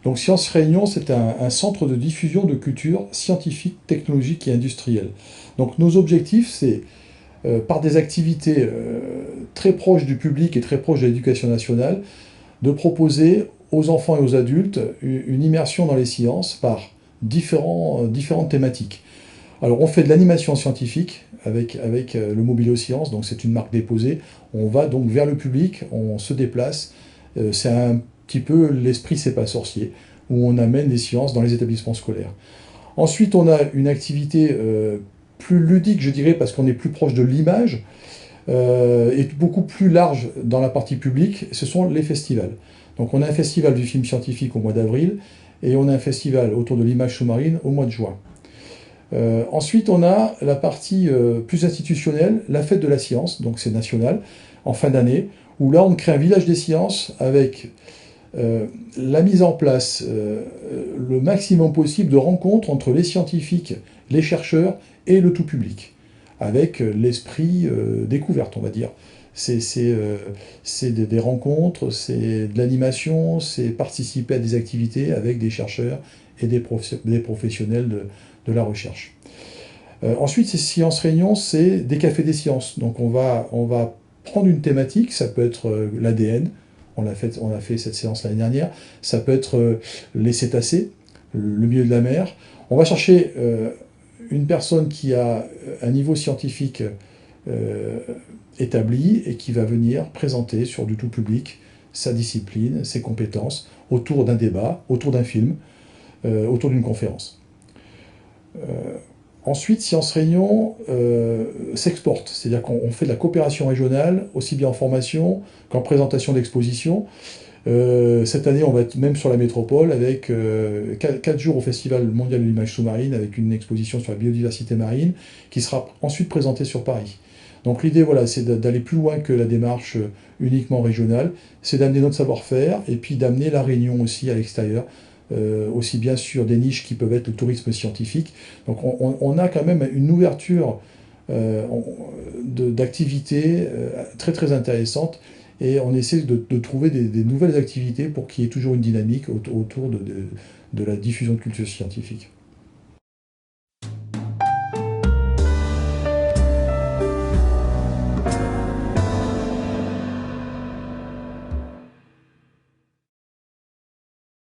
Donc Sciences Réunion, c'est un centre de diffusion de culture scientifique, technologique et industrielle. Donc nos objectifs, c'est par des activités très proches du public et très proches de l'éducation nationale, de proposer aux enfants et aux adultes une immersion dans les sciences par différentes thématiques. Alors on fait de l'animation scientifique avec le Mobilio-Science, donc c'est une marque déposée. On va donc vers le public, on se déplace. C'est un petit peu l'esprit C'est pas sorcier, où on amène des sciences dans les établissements scolaires. Ensuite, on a une activité plus ludique, je dirais, parce qu'on est plus proche de l'image, et beaucoup plus large dans la partie publique, ce sont les festivals. Donc on a un festival du film scientifique au mois d'avril, et on a un festival autour de l'image sous-marine au mois de juin. Ensuite, on a la partie plus institutionnelle, la fête de la science, donc c'est national, en fin d'année, où là on crée un village des sciences avec la mise en place le maximum possible de rencontres entre les scientifiques, les chercheurs et le tout public, avec l'esprit découverte, on va dire. C'est des rencontres, c'est de l'animation, c'est participer à des activités avec des chercheurs et des professionnels de la recherche. Ensuite, ces Sciences Réunion, c'est des cafés des sciences. Donc on va prendre une thématique, ça peut être l'ADN, on a fait cette séance l'année dernière, ça peut être les cétacés, le milieu de la mer. On va chercher une personne qui a un niveau scientifique établi et qui va venir présenter sur du tout public sa discipline, ses compétences, autour d'un débat, autour d'un film, autour d'une conférence. Ensuite, Sciences Réunion s'exporte, c'est-à-dire qu'on fait de la coopération régionale, aussi bien en formation qu'en présentation d'exposition. Cette année, on va être même sur la métropole avec 4 jours au Festival mondial de l'image sous-marine avec une exposition sur la biodiversité marine qui sera ensuite présentée sur Paris. Donc l'idée, voilà, c'est d'aller plus loin que la démarche uniquement régionale, c'est d'amener notre savoir-faire et puis d'amener la Réunion aussi à l'extérieur, aussi bien sur des niches qui peuvent être le tourisme scientifique. Donc on a quand même une ouverture d'activités très très intéressante et on essaie de trouver des nouvelles activités pour qu'il y ait toujours une dynamique autour de la diffusion de culture scientifique.